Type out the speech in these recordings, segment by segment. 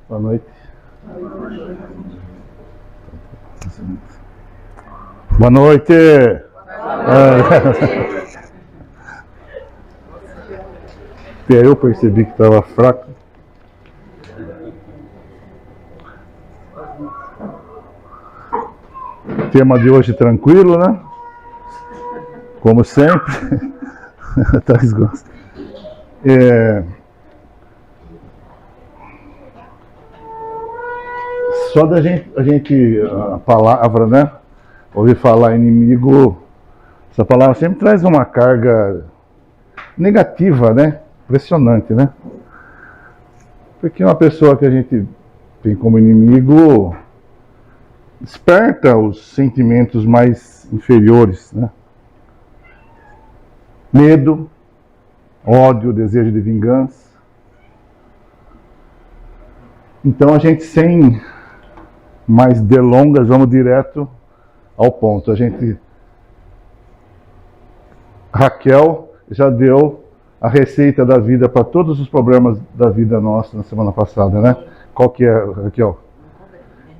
Boa noite. Boa noite. Até eu percebi que estava fraco. Tema de hoje tranquilo, né? Como sempre. Thais gosta. Só da gente, a palavra, né? Ouvir falar inimigo, essa palavra sempre traz uma carga negativa, né? Impressionante, né? Porque uma pessoa que a gente tem como inimigo desperta os sentimentos mais inferiores, né? Medo, ódio, desejo de vingança. Então a gente, sem mais delongas, vamos direto ao ponto. Raquel já deu a receita da vida para todos os problemas da vida nossa na semana passada, né? Qual que é, Raquel?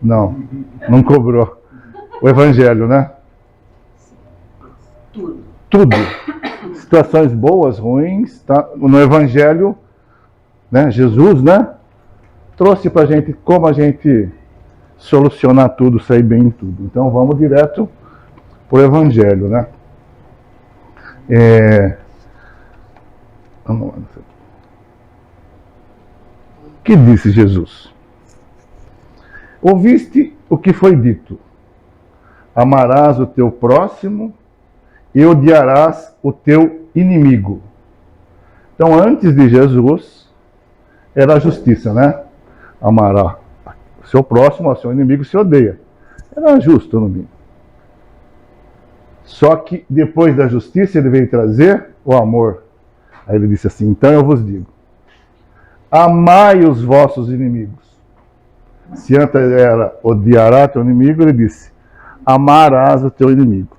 Não cobrou. O Evangelho, né? Tudo. Situações boas, ruins, tá? No Evangelho, né? Jesus, né? Trouxe pra gente como a gente solucionar tudo, sair bem em tudo. Então vamos direto pro Evangelho, né? Vamos lá. O que disse Jesus? Ouviste o que foi dito: amarás o teu próximo e odiarás o teu inimigo. Então, antes de Jesus, era a justiça, né? Amará o seu próximo, o seu inimigo se odeia. Era justo, no mínimo. Só que depois da justiça ele veio trazer o amor. Aí ele disse assim: então eu vos digo, amai os vossos inimigos. Se antes era odiará teu inimigo, ele disse, amarás o teu inimigo.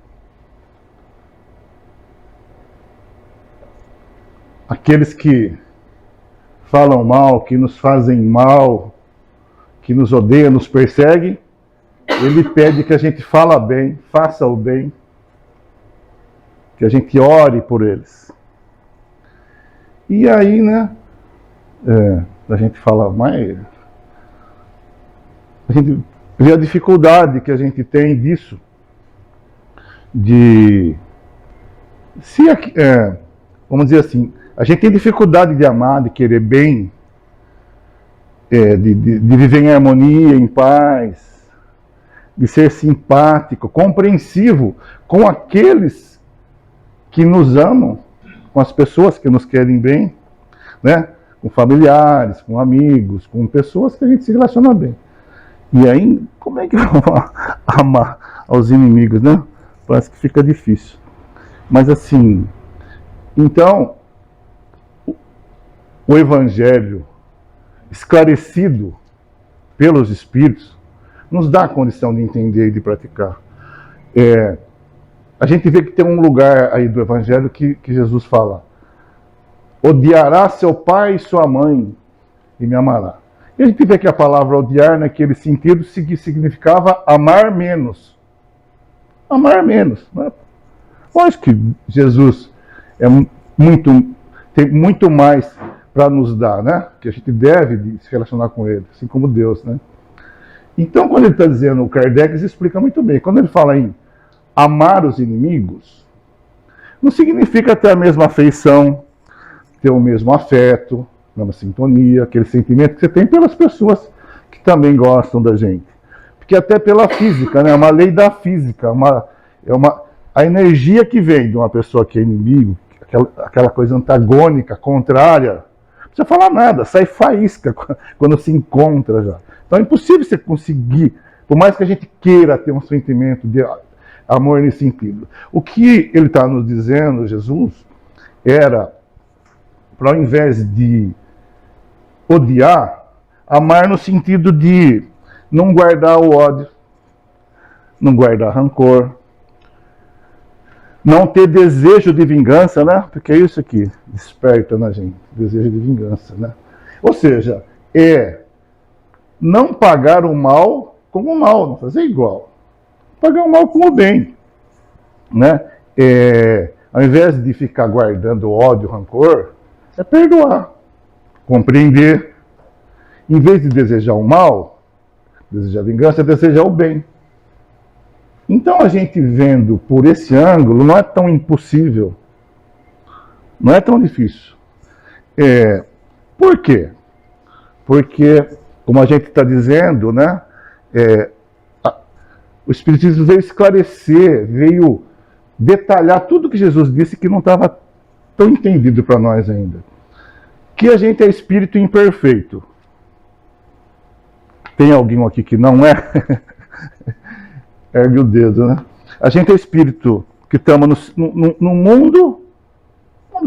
Aqueles que falam mal, que nos fazem mal, que nos odeiam, nos perseguem, ele pede que a gente fala bem, faça o bem, que a gente ore por eles. E aí, né, a gente fala mais, a gente vê a dificuldade que a gente tem disso, vamos dizer assim, a gente tem dificuldade de amar, de querer bem, de viver em harmonia, em paz, de ser simpático, compreensivo com aqueles que nos amam, com as pessoas que nos querem bem, né? Com familiares, com amigos, com pessoas que a gente se relaciona bem. E aí, como é que vamos amar aos inimigos, né? Parece que fica difícil. Mas assim, então, o Evangelho esclarecido pelos Espíritos nos dá a condição de entender e de praticar. A gente vê que tem um lugar aí do Evangelho que Jesus fala: odiará seu pai e sua mãe e me amará. E a gente vê que a palavra odiar, naquele sentido, significava amar menos. Amar menos. Né? Lógico que Jesus tem muito mais para nos dar, né? Que a gente deve se relacionar com ele, assim como Deus, né? Então, quando ele está dizendo, o Kardec explica muito bem, quando ele fala em amar os inimigos, não significa ter a mesma afeição, ter o mesmo afeto, a mesma sintonia, aquele sentimento que você tem pelas pessoas que também gostam da gente. Porque até pela física, né? É uma lei da física, a energia que vem de uma pessoa que é inimigo, aquela coisa antagônica, contrária, não precisa falar nada, sai faísca quando se encontra já. Então é impossível você conseguir, por mais que a gente queira ter um sentimento de amor nesse sentido. O que ele está nos dizendo, Jesus, era, para ao invés de odiar, amar no sentido de não guardar o ódio, não guardar rancor, não ter desejo de vingança, né? Porque é isso que desperta na gente, desejo de vingança, né? Ou seja, não pagar o mal com o mal, não fazer igual. Pagar o mal com o bem. Né? Ao invés de ficar guardando ódio, rancor, é perdoar, compreender. Em vez de desejar o mal, desejar vingança, é desejar o bem. Então a gente vendo por esse ângulo não é tão impossível, não é tão difícil. Por quê? Porque, como a gente está dizendo, né, o Espiritismo veio esclarecer, veio detalhar tudo que Jesus disse que não estava tão entendido para nós ainda. Que a gente é espírito imperfeito. Tem alguém aqui que não é? Ergue o dedo, né? A gente é espírito que estamos no mundo, um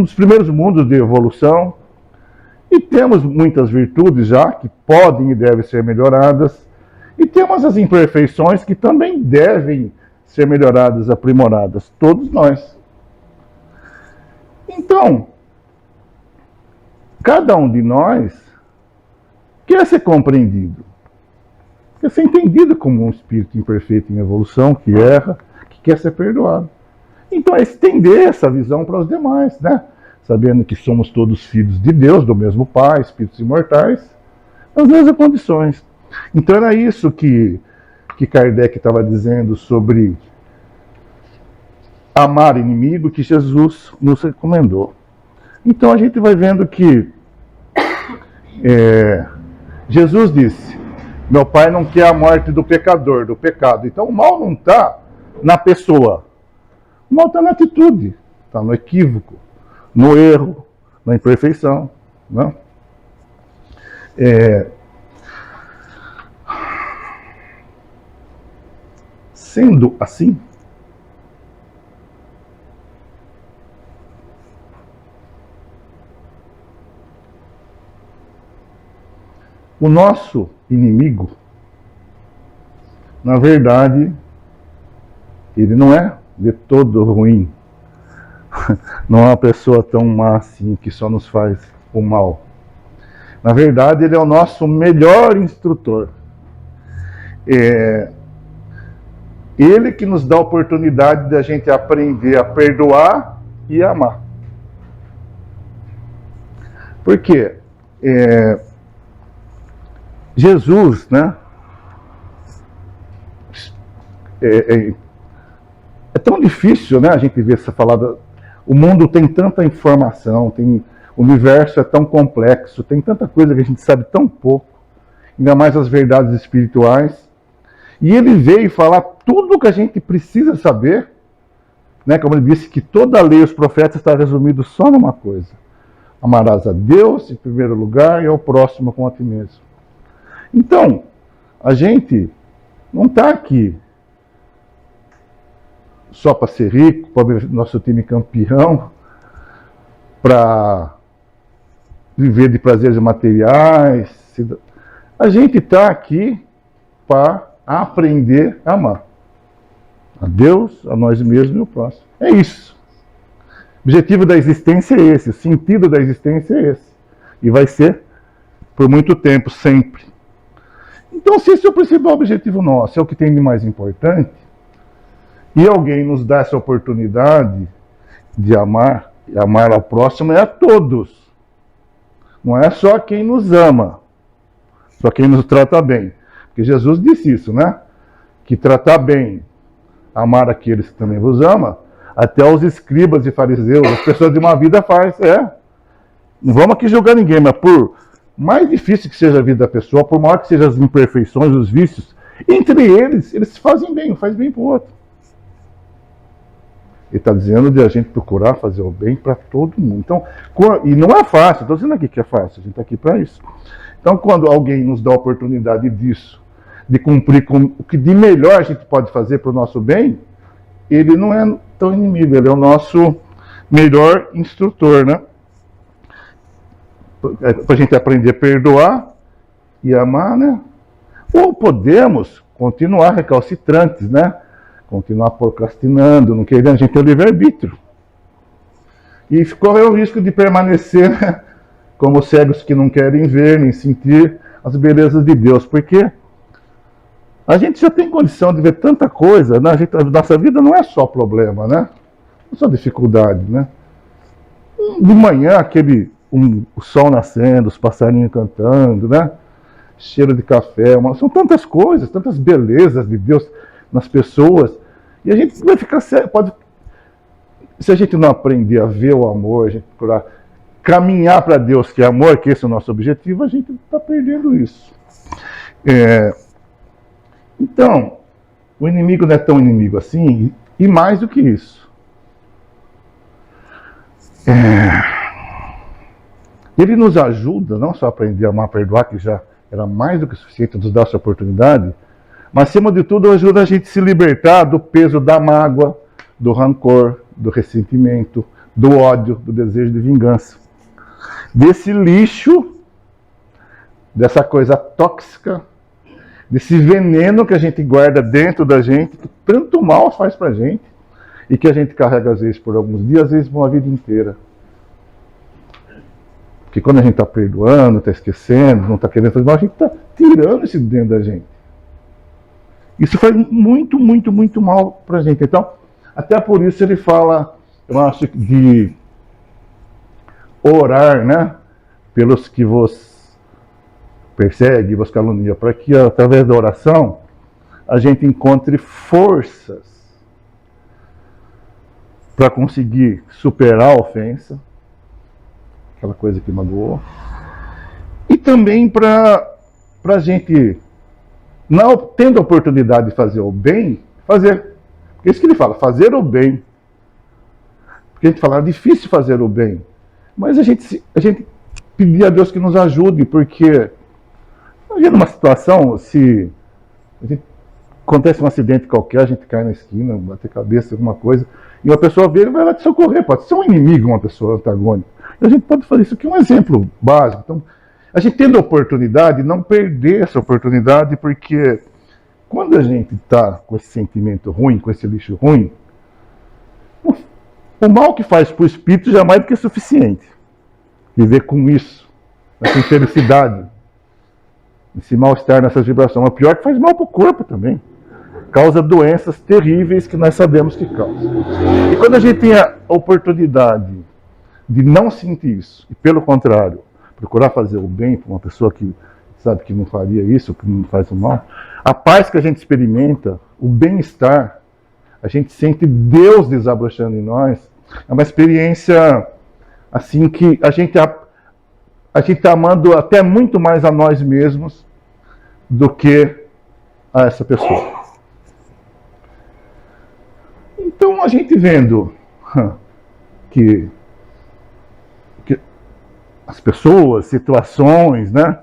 dos primeiros mundos de evolução, e temos muitas virtudes já que podem e devem ser melhoradas, e temos as imperfeições que também devem ser melhoradas, aprimoradas, todos nós. Então, cada um de nós quer ser compreendido, quer ser entendido como um espírito imperfeito em evolução, que erra, que quer ser perdoado. Então é estender essa visão para os demais, né? Sabendo que somos todos filhos de Deus, do mesmo Pai, espíritos imortais, nas mesmas condições. Então era isso que Kardec estava dizendo sobre amar o inimigo, que Jesus nos recomendou. Então a gente vai vendo que Jesus disse: meu Pai não quer a morte do pecador, do pecado. Então o mal não está na pessoa. O mal está na atitude, está no equívoco, no erro, na imperfeição. Né? Sendo assim, o nosso inimigo, na verdade, ele não é de todo ruim. Não é uma pessoa tão má assim, que só nos faz o mal. Na verdade, ele é o nosso melhor instrutor. Ele que nos dá a oportunidade de a gente aprender a perdoar e a amar. Por quê? Jesus, né? É tão difícil, né, a gente ver essa falada. O mundo tem tanta informação, o universo é tão complexo, tem tanta coisa que a gente sabe tão pouco, ainda mais as verdades espirituais. E ele veio falar tudo o que a gente precisa saber, né? Como ele disse, que toda a lei e os profetas está resumido só numa coisa: amarás a Deus em primeiro lugar e ao próximo como a ti mesmo. Então, a gente não está aqui só para ser rico, para ver nosso time campeão, para viver de prazeres materiais. A gente está aqui para aprender a amar a Deus, a nós mesmos e o próximo. É isso. O objetivo da existência é esse, o sentido da existência é esse. E vai ser por muito tempo, sempre. Então, se esse é o principal objetivo nosso, é o que tem de mais importante, e alguém nos dá essa oportunidade de amar, e amar ao próximo é a todos. Não é só quem nos ama, só quem nos trata bem. Porque Jesus disse isso, né? Que tratar bem, amar aqueles que também vos ama, até os escribas e fariseus, as pessoas de uma vida faz. Não vamos aqui julgar ninguém, mas por mais difícil que seja a vida da pessoa, por maior que sejam as imperfeições, os vícios, entre eles fazem bem, um faz bem para o outro. Ele está dizendo de a gente procurar fazer o bem para todo mundo. Então, e não é fácil, estou dizendo aqui que é fácil, a gente está aqui para isso. Então, quando alguém nos dá a oportunidade disso, de cumprir com o que de melhor a gente pode fazer para o nosso bem, ele não é tão inimigo, ele é o nosso melhor instrutor, né? Para a gente aprender a perdoar e amar, né? Ou podemos continuar recalcitrantes, né? Continuar procrastinando, não querendo, a gente tem o livre-arbítrio. E corre o risco de permanecer, né, como cegos que não querem ver nem sentir, as belezas de Deus, porque a gente já tem condição de ver tanta coisa, né? A nossa vida não é só problema, né? Não é só dificuldade, né? De manhã, o sol nascendo, os passarinhos cantando, né? Cheiro de café, são tantas coisas, tantas belezas de Deus nas pessoas, e a gente vai ficar se a gente não aprender a ver o amor, a gente procurar caminhar para Deus, que é amor, que esse é o nosso objetivo, a gente está perdendo isso. Então, o inimigo não é tão inimigo assim, e mais do que isso. Ele nos ajuda não só a aprender a amar, a perdoar, que já era mais do que suficiente nos dar essa oportunidade, mas, acima de tudo, ajuda a gente a se libertar do peso da mágoa, do rancor, do ressentimento, do ódio, do desejo de vingança. Desse lixo, dessa coisa tóxica, desse veneno que a gente guarda dentro da gente, que tanto mal faz pra gente, e que a gente carrega às vezes por alguns dias, às vezes por uma vida inteira. Porque quando a gente está perdoando, está esquecendo, não está querendo fazer mal, a gente está tirando isso de dentro da gente. Isso faz muito, muito, muito mal pra gente. Então, até por isso ele fala, eu acho, de orar, né, pelos que vos perseguem, vos caluniam, para que através da oração a gente encontre forças para conseguir superar a ofensa, aquela coisa que magoou, e também para a gente, não tendo a oportunidade de fazer o bem, fazer. Porque é isso que ele fala, fazer o bem. Porque a gente fala, é difícil fazer o bem. Mas a gente pedir a Deus que nos ajude, porque imagina uma situação, se acontece um acidente qualquer, a gente cai na esquina, bater cabeça, alguma coisa, e uma pessoa vê, ele vai lá te socorrer, pode ser um inimigo, uma pessoa antagônica. E a gente pode fazer isso aqui, um exemplo básico. Então, a gente tendo a oportunidade, não perder essa oportunidade, porque quando a gente está com esse sentimento ruim, com esse lixo ruim, o mal que faz para o espírito já é mais do que suficiente. Viver com isso, essa infelicidade, esse mal-estar, nessas vibrações. Mas pior que faz mal para o corpo também. Causa doenças terríveis que nós sabemos que causa. E quando a gente tem a oportunidade de não sentir isso, e pelo contrário, procurar fazer o bem para uma pessoa que sabe que não faria isso, que não faz o mal, a paz que a gente experimenta, o bem-estar, a gente sente Deus desabrochando em nós, é uma experiência assim que a gente está amando até muito mais a nós mesmos do que a essa pessoa. Então a gente vendo que as pessoas, situações, né,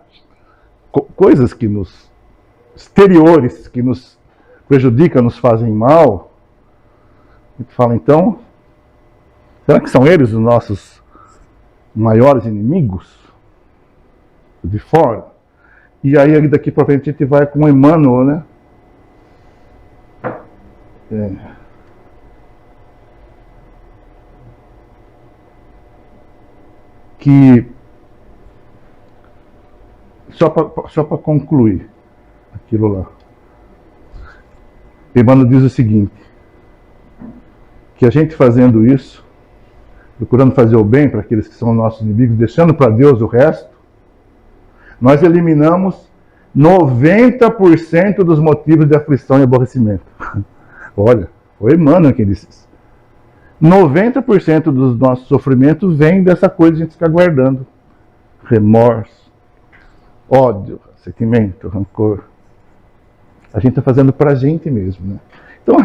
coisas que nos exteriores, que nos prejudicam, nos fazem mal, a gente fala, então, será que são eles os nossos maiores inimigos de fora? E aí daqui para frente a gente vai com Emmanuel, né? Que só para concluir aquilo lá, Emmanuel diz o seguinte, que a gente fazendo isso, procurando fazer o bem para aqueles que são nossos inimigos, deixando para Deus o resto, nós eliminamos 90% dos motivos de aflição e aborrecimento. Olha, foi Emmanuel quem disse isso. 90% dos nossos sofrimentos vem dessa coisa que a gente fica guardando. Remorso, ódio, sentimento, rancor. A gente está fazendo para a gente mesmo, né? Então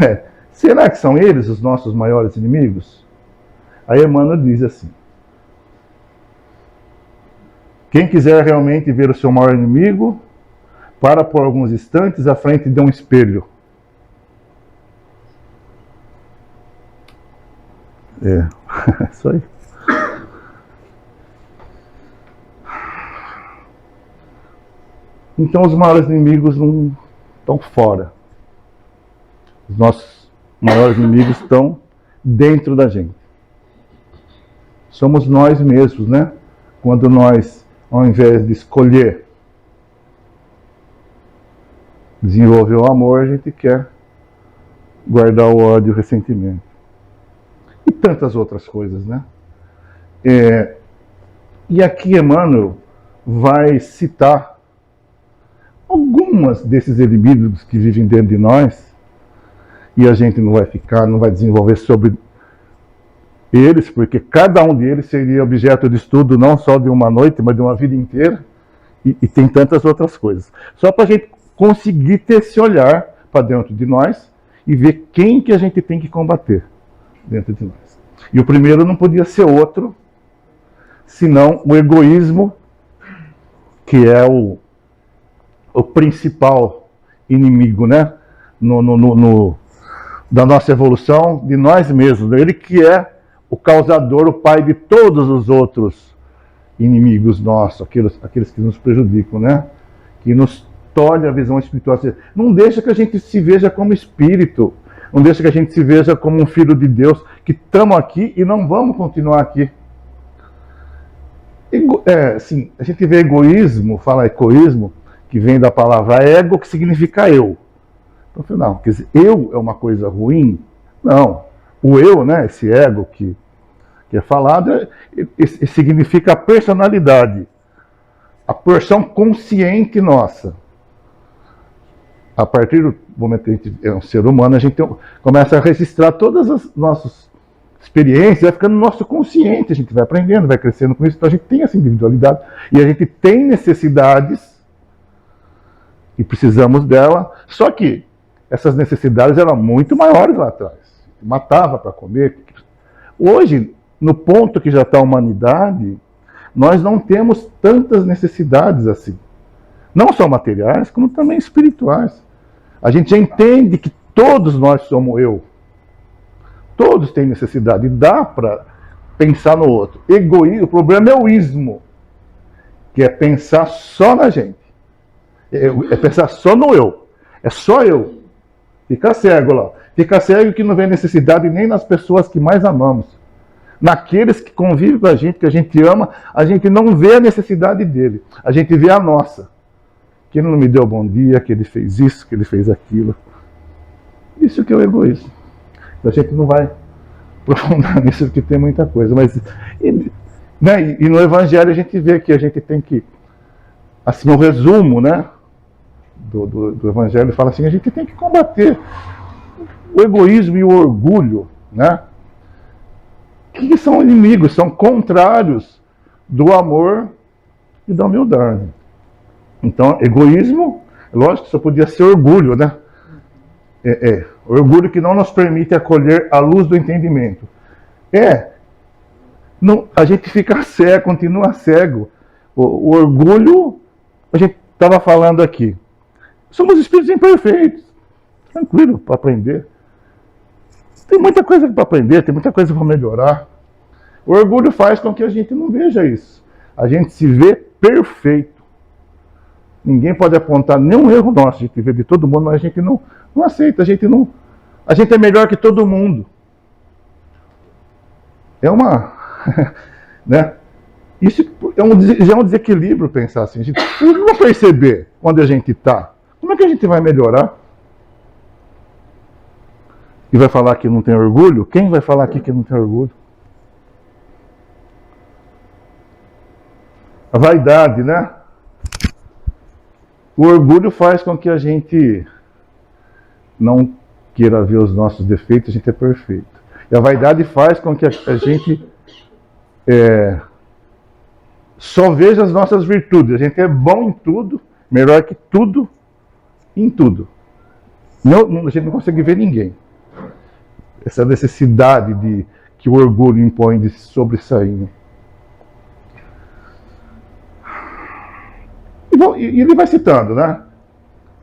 será que são eles os nossos maiores inimigos? Aí Emmanuel diz assim, quem quiser realmente ver o seu maior inimigo, para por alguns instantes à frente de um espelho. Isso aí. Então os maiores inimigos não estão fora. Os nossos maiores inimigos estão dentro da gente. Somos nós mesmos, né? Quando nós, ao invés de escolher desenvolver o amor, a gente quer guardar o ódio e o ressentimento. E tantas outras coisas, né? E aqui Emmanuel vai citar algumas desses inimigos que vivem dentro de nós, e a gente não vai desenvolver sobre eles, porque cada um deles seria objeto de estudo não só de uma noite, mas de uma vida inteira, e tem tantas outras coisas. Só para a gente conseguir ter esse olhar para dentro de nós e ver quem que a gente tem que combater dentro de nós. E o primeiro não podia ser outro, senão o egoísmo, que é o principal inimigo, né? Da nossa evolução, de nós mesmos. Ele que é o causador, o pai de todos os outros inimigos nossos, aqueles que nos prejudicam, né? Que nos tolhe a visão espiritual. Não deixa que a gente se veja como espírito, não deixa que a gente se veja como um filho de Deus, que estamos aqui e não vamos continuar aqui. Assim, a gente vê egoísmo, fala egoísmo, que vem da palavra ego, que significa eu. Então, não, quer dizer, eu é uma coisa ruim? Não. O eu, né, esse ego que é falado, significa a personalidade, a porção consciente nossa. A partir do momento que a gente é um ser humano, a gente começa a registrar todas as nossas experiências, vai ficando no nosso consciente, a gente vai aprendendo, vai crescendo com isso, então a gente tem essa individualidade e a gente tem necessidades e precisamos dela, só que essas necessidades eram muito maiores lá atrás. Matava para comer. Hoje, no ponto que já está a humanidade, nós não temos tantas necessidades assim. Não só materiais, como também espirituais. A gente já entende que todos nós somos eu. Todos têm necessidade. E dá para pensar no outro. Egoísmo, o problema é o ismo, que é pensar só na gente. É pensar só no eu. É só eu. Fica cego lá. Fica cego que não vê necessidade nem nas pessoas que mais amamos. Naqueles que convivem com a gente, que a gente ama, a gente não vê a necessidade dele. A gente vê a nossa. Que ele não me deu bom dia, que ele fez isso, que ele fez aquilo. Isso que é o egoísmo. A gente não vai aprofundar nisso porque tem muita coisa. Mas, né, e no Evangelho a gente vê que a gente tem que, assim, o resumo, né, do Evangelho fala assim, a gente tem que combater o egoísmo e o orgulho, né? Que são inimigos, são contrários do amor e da humildade. Então, egoísmo, lógico que só podia ser orgulho, né? Orgulho que não nos permite acolher a luz do entendimento. A gente fica cego, continua cego. O orgulho, a gente estava falando aqui. Somos espíritos imperfeitos. Tranquilo, para aprender. Tem muita coisa para aprender, tem muita coisa para melhorar. O orgulho faz com que a gente não veja isso. A gente se vê perfeito. Ninguém pode apontar nenhum erro nosso. A gente vê de todo mundo, mas a gente não aceita. A gente é melhor que todo mundo. É uma... né? Isso já é um desequilíbrio pensar assim. A gente não perceber onde a gente está. Como é que a gente vai melhorar? E vai falar que não tem orgulho? Quem vai falar aqui que não tem orgulho? A vaidade, né? O orgulho faz com que a gente não queira ver os nossos defeitos, a gente é perfeito. E a vaidade faz com que a gente só veja as nossas virtudes. A gente é bom em tudo, melhor que tudo, em tudo. A gente não consegue ver ninguém. Essa necessidade que o orgulho impõe de se sobressair. E ele vai citando, né?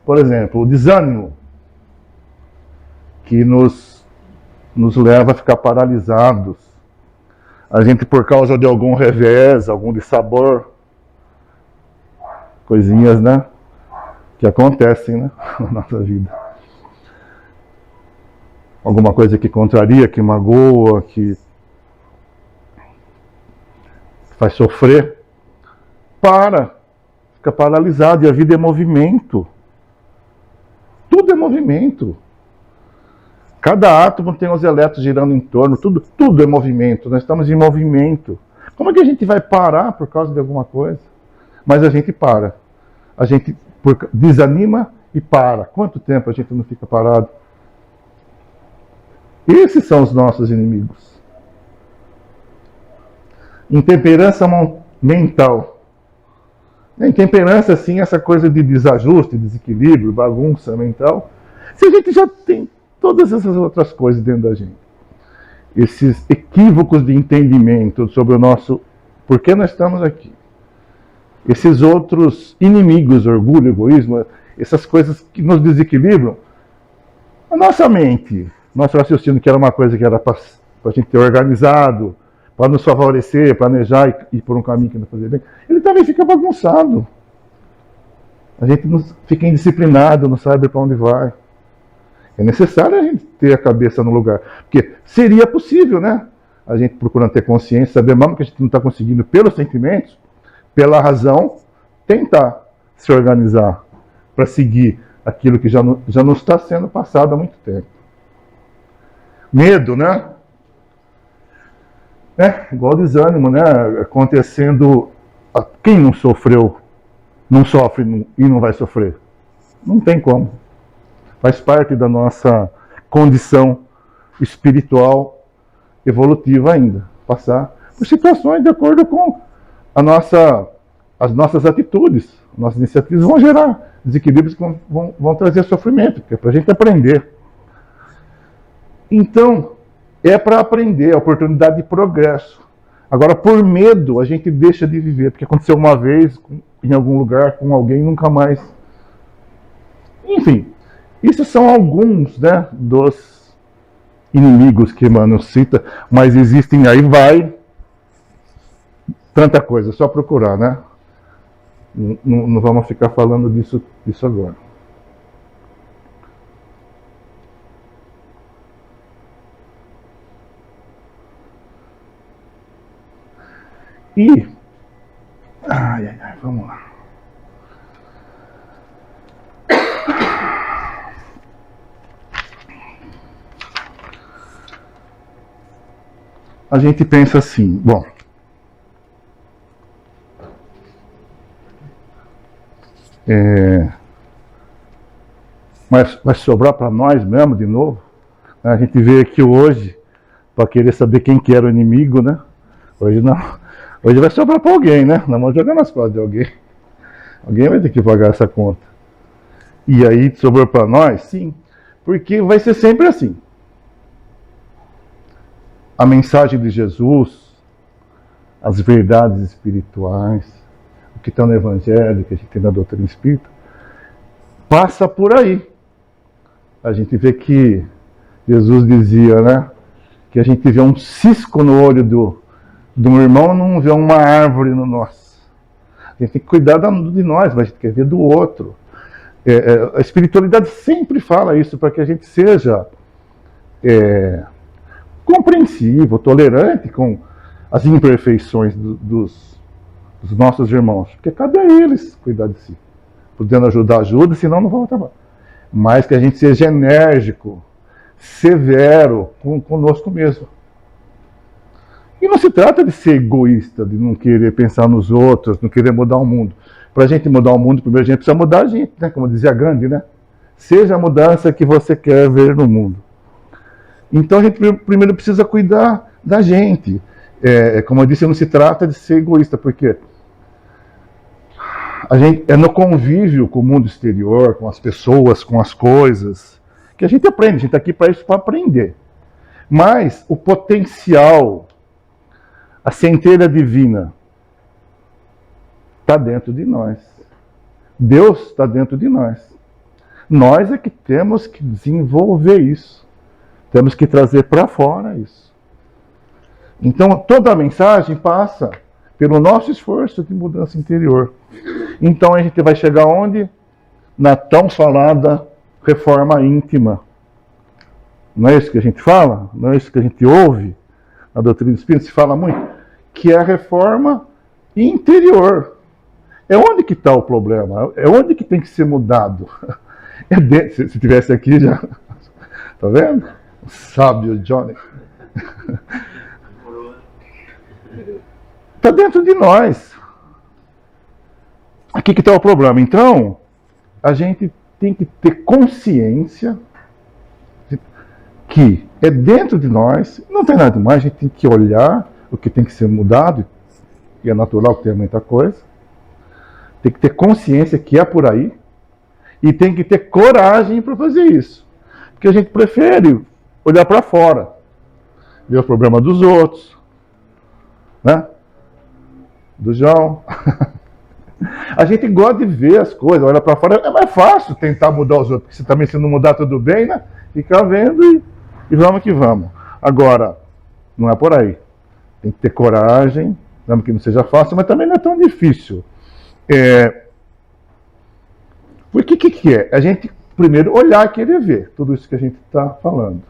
Por exemplo, o desânimo, que nos leva a ficar paralisados. A gente, por causa de algum revés, algum dissabor, coisinhas, né? Que acontecem, né? Na nossa vida. Alguma coisa que contraria, que magoa, que faz sofrer, fica paralisado, e a vida é movimento. Tudo é movimento. Cada átomo tem os elétrons girando em torno, tudo é movimento, nós estamos em movimento. Como é que a gente vai parar por causa de alguma coisa? Mas a gente para. A gente desanima e para. Quanto tempo a gente não fica parado? Esses são os nossos inimigos. Intemperança mental. Intemperança, assim, essa coisa de desajuste, desequilíbrio, bagunça mental. Se a gente já tem todas essas outras coisas dentro da gente, esses equívocos de entendimento sobre o nosso por que nós estamos aqui, esses outros inimigos, orgulho, egoísmo, essas coisas que nos desequilibram, a nossa mente, nosso raciocínio, que era uma coisa que era para a gente ter organizado, para nos favorecer, planejar e ir por um caminho que nos fazer bem, ele também fica bagunçado. A gente não fica indisciplinado, não sabe para onde vai. É necessário a gente ter a cabeça no lugar. Porque seria possível, né? A gente procurando ter consciência, saber mesmo que a gente não está conseguindo pelos sentimentos, pela razão, tentar se organizar para seguir aquilo que já não está sendo passado há muito tempo. Medo, né? Igual desânimo, né? Acontecendo. Quem não sofreu, não sofre e não vai sofrer? Não tem como. Faz parte da nossa condição espiritual evolutiva ainda. Passar por situações de acordo com as nossas atitudes. Nossas iniciativas vão gerar desequilíbrios que vão trazer sofrimento, porque é para a gente aprender. Então, é para aprender, é oportunidade de progresso. Agora, por medo, a gente deixa de viver, porque aconteceu uma vez, em algum lugar, com alguém, nunca mais. Enfim, isso são alguns, né, dos inimigos que Emmanuel cita, mas existem aí, tanta coisa, só procurar, né? Não vamos ficar falando disso agora. E... vamos lá. A gente pensa assim, bom... mas vai sobrar para nós mesmo de novo? A gente veio aqui hoje para querer saber quem que era o inimigo, né? Hoje não. Hoje vai sobrar para alguém, né? Nós vamos jogar nas costas de alguém. Alguém vai ter que pagar essa conta. E aí sobrou para nós? Sim. Porque vai ser sempre assim. A mensagem de Jesus, as verdades espirituais, o que está no Evangelho, que a gente tem na doutrina espírita, passa por aí. A gente vê que Jesus dizia, né? Que a gente vê um cisco no olho de um irmão, não vê uma árvore no nosso. A gente tem que cuidar de nós, mas a gente quer ver do outro. A espiritualidade sempre fala isso, para que a gente seja compreensivo, tolerante com as imperfeições dos nossos irmãos. Porque cabe a eles cuidar de si. Podendo ajudar, ajuda, senão não vão trabalhar. Mas que a gente seja enérgico, severo conosco mesmo. E não se trata de ser egoísta, de não querer pensar nos outros, não querer mudar o mundo. Para a gente mudar o mundo, primeiro a gente precisa mudar a gente, né? Como dizia Gandhi, né? Seja a mudança que você quer ver no mundo. Então a gente primeiro precisa cuidar da gente. Como eu disse, não se trata de ser egoísta, porque a gente, é no convívio com o mundo exterior, com as pessoas, com as coisas, que a gente aprende. A gente está aqui para isso, para aprender. Mas o potencial, a centelha divina, está dentro de nós. Deus está dentro de nós. Nós é que temos que desenvolver isso. Temos que trazer para fora isso. Então, toda a mensagem passa pelo nosso esforço de mudança interior. Então, a gente vai chegar onde? Na tão falada reforma íntima. Não é isso que a gente fala? Não é isso que a gente ouve? Na doutrina espírita se fala muito. Que é a reforma interior. É onde que está o problema? É onde que tem que ser mudado? Se tivesse aqui já. Tá vendo? O sábio Johnny. Está dentro de nós. Aqui que está o problema. Então, a gente tem que ter consciência que é dentro de nós, não tem nada mais, a gente tem que olhar o que tem que ser mudado, e é natural que tenha muita coisa. Tem que ter consciência que é por aí, e tem que ter coragem para fazer isso. Porque a gente prefere olhar para fora, ver o problema dos outros, né? Do João. A gente gosta de ver as coisas, olha para fora, é mais fácil tentar mudar os outros, porque se também se não mudar tudo bem, né? Fica vendo e vamos que vamos. Agora, não é por aí. Tem que ter coragem, mesmo que não seja fácil, mas também não é tão difícil. Porque o que é? A gente primeiro olhar e querer ver tudo isso que a gente está falando.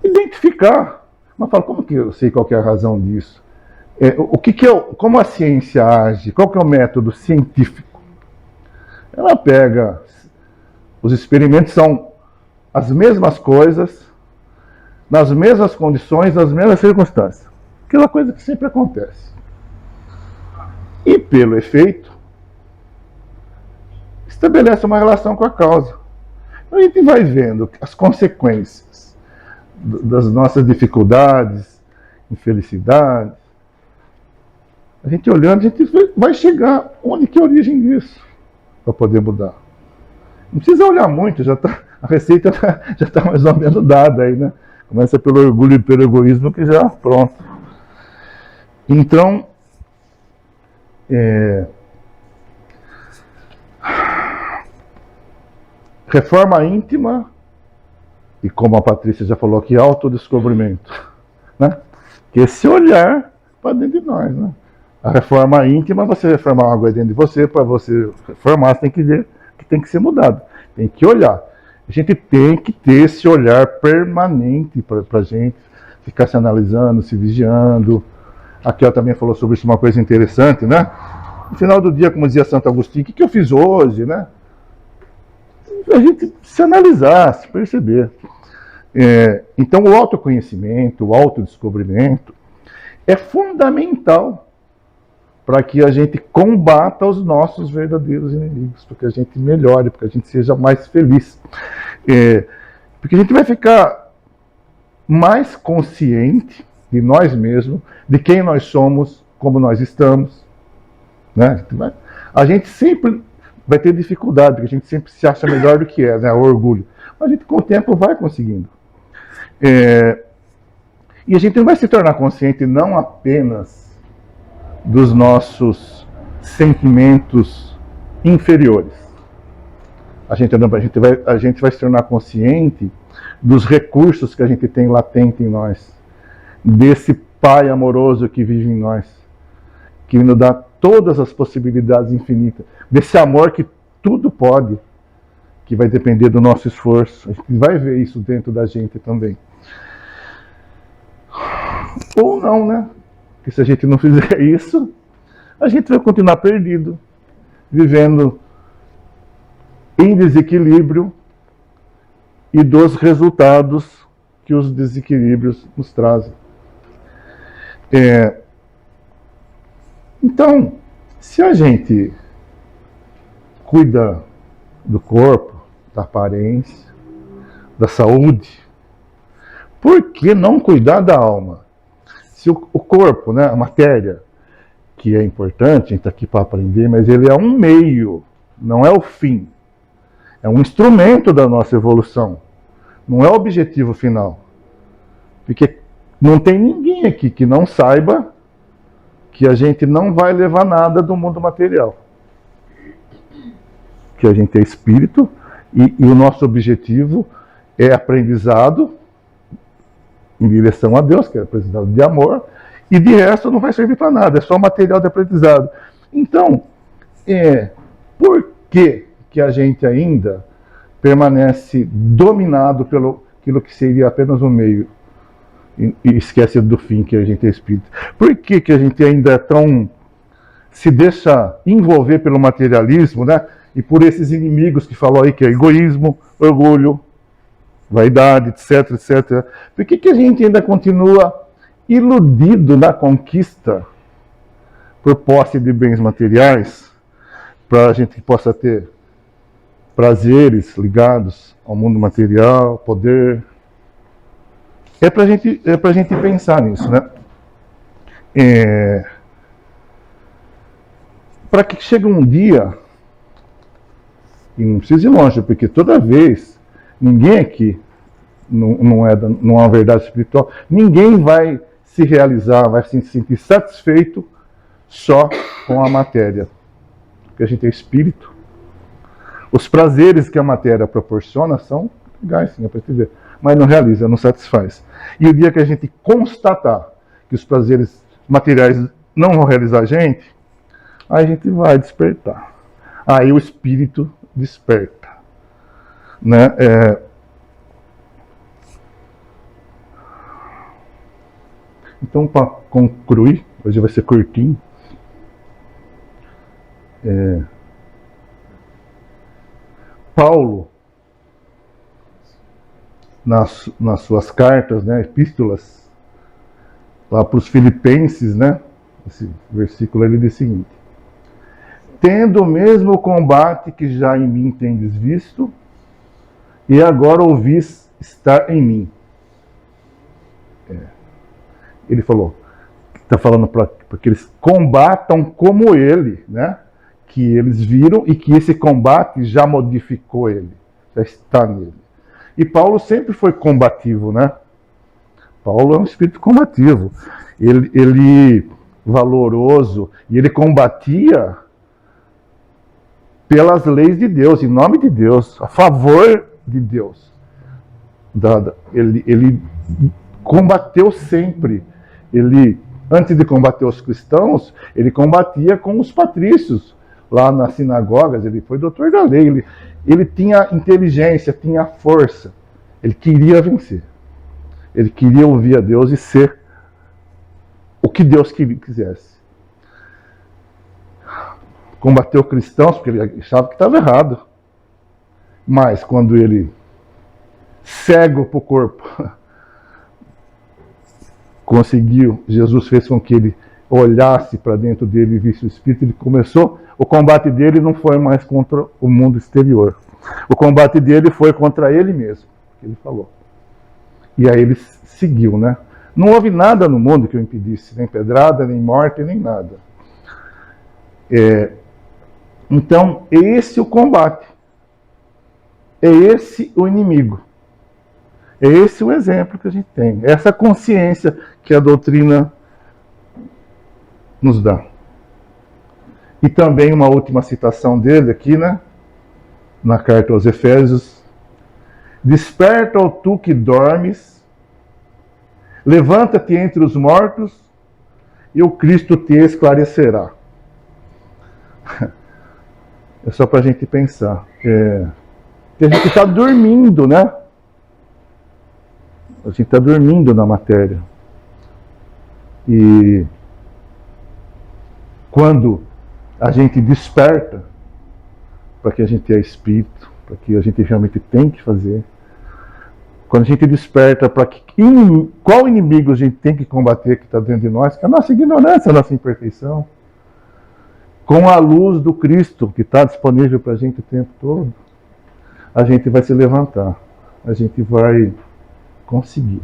Identificar. Mas fala, como que eu sei qual que é a razão disso? Como a ciência age? Qual que é o método científico? Ela pega, os experimentos são as mesmas coisas, nas mesmas condições, nas mesmas circunstâncias. Aquela coisa que sempre acontece. E pelo efeito, estabelece uma relação com a causa. A gente vai vendo as consequências das nossas dificuldades, infelicidades. A gente olhando, a gente vai chegar onde que é a origem disso, para poder mudar. Não precisa olhar muito, a receita já está mais ou menos dada aí, né? Começa pelo orgulho e pelo egoísmo, que já pronto. Então, reforma íntima, e como a Patrícia já falou aqui, autodescobrimento, né? Que esse olhar para dentro de nós, né? A reforma íntima, você reformar uma coisa dentro de você, para você reformar, você tem que ver que tem que ser mudado, tem que olhar. A gente tem que ter esse olhar permanente para a gente ficar se analisando, se vigiando. Aqui ela também falou sobre isso, uma coisa interessante, né? No final do dia, como dizia Santo Agostinho, o que eu fiz hoje, né? A gente se analisar, se perceber. Então, o autoconhecimento, o autodescobrimento é fundamental para que a gente combata os nossos verdadeiros inimigos, para que a gente melhore, para que a gente seja mais feliz. Porque a gente vai ficar mais consciente de nós mesmos, de quem nós somos, como nós estamos. Né? A gente sempre vai ter dificuldade, porque a gente sempre se acha melhor do que é, né? O orgulho. Mas a gente, com o tempo, vai conseguindo. E a gente não vai se tornar consciente não apenas dos nossos sentimentos inferiores. A gente vai se tornar consciente dos recursos que a gente tem latente em nós, desse Pai amoroso que vive em nós, que nos dá todas as possibilidades infinitas, desse amor que tudo pode, que vai depender do nosso esforço. A gente vai ver isso dentro da gente também. Ou não, né? Porque se a gente não fizer isso, a gente vai continuar perdido, vivendo em desequilíbrio e dos resultados que os desequilíbrios nos trazem. Então, se a gente cuida do corpo, da aparência, da saúde, por que não cuidar da alma? Se o corpo, né, a matéria, que é importante, a gente está aqui para aprender, mas ele é um meio, não é o fim. É um instrumento da nossa evolução, não é o objetivo final. Porque não tem ninguém aqui que não saiba que a gente não vai levar nada do mundo material. Que a gente é espírito e o nosso objetivo é aprendizado em direção a Deus, que é aprendizado de amor, e de resto não vai servir para nada, é só material de aprendizado. Então, por que a gente ainda permanece dominado pelo aquilo que seria apenas um meio e esquece do fim, que a gente é espírito? Por que a gente ainda é tão se deixa envolver pelo materialismo, né? E por esses inimigos que falou aí, que é egoísmo, orgulho, vaidade, etc, etc. Por que a gente ainda continua iludido na conquista por posse de bens materiais, para a gente possa ter prazeres ligados ao mundo material, poder? É para a gente pensar nisso, né? Para que chegue um dia, e não precisa ir longe, porque toda vez, ninguém aqui não é uma verdade espiritual, ninguém vai se realizar, vai se sentir satisfeito só com a matéria. Porque a gente é espírito. Os prazeres que a matéria proporciona são legais, sim, é para entender. Mas não realiza, não satisfaz. E o dia que a gente constatar que os prazeres materiais não vão realizar a gente, aí a gente vai despertar. Aí o espírito desperta. Né? Então, para concluir, hoje vai ser curtinho. Paulo, nas suas cartas, né, epístolas, lá para os Filipenses, né, esse versículo ele diz o seguinte: tendo o mesmo combate que já em mim tendes visto, e agora ouvis estar em mim. Ele falou, está falando para que eles combatam como ele, né? Que eles viram e que esse combate já modificou ele, já está nele. E Paulo sempre foi combativo, né? Paulo é um espírito combativo. Ele valoroso, e ele combatia pelas leis de Deus, em nome de Deus, a favor de Deus. Ele combateu sempre. Ele, antes de combater os cristãos, ele combatia com os patrícios. Lá nas sinagogas, ele foi doutor da lei. Ele tinha inteligência, tinha força. Ele queria vencer. Ele queria ouvir a Deus e ser o que Deus quisesse. Combateu cristãos porque ele achava que estava errado. Mas quando ele, cego para o corpo, conseguiu, Jesus fez com que ele olhasse para dentro dele e visse o Espírito, ele começou, o combate dele não foi mais contra o mundo exterior. O combate dele foi contra ele mesmo, que ele falou. E aí ele seguiu, né? Não houve nada no mundo que o impedisse, nem pedrada, nem morte, nem nada. Então, é esse o combate. É esse o inimigo. É esse o exemplo que a gente tem. Essa consciência que a doutrina nos dá. E também uma última citação dele aqui, né? Na carta aos Efésios. Desperta, ó tu que dormes, levanta-te entre os mortos e o Cristo te esclarecerá. É só para a gente pensar. Que a gente está dormindo, né? A gente está dormindo na matéria. E quando a gente desperta, para que a gente é espírito, para que a gente realmente tem que fazer, quando a gente desperta para qual inimigo a gente tem que combater que está dentro de nós, que é a nossa ignorância, a nossa imperfeição, com a luz do Cristo que está disponível para a gente o tempo todo, a gente vai se levantar, a gente vai conseguir.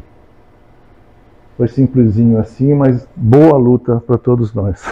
Foi simplesinho assim, mas boa luta para todos nós.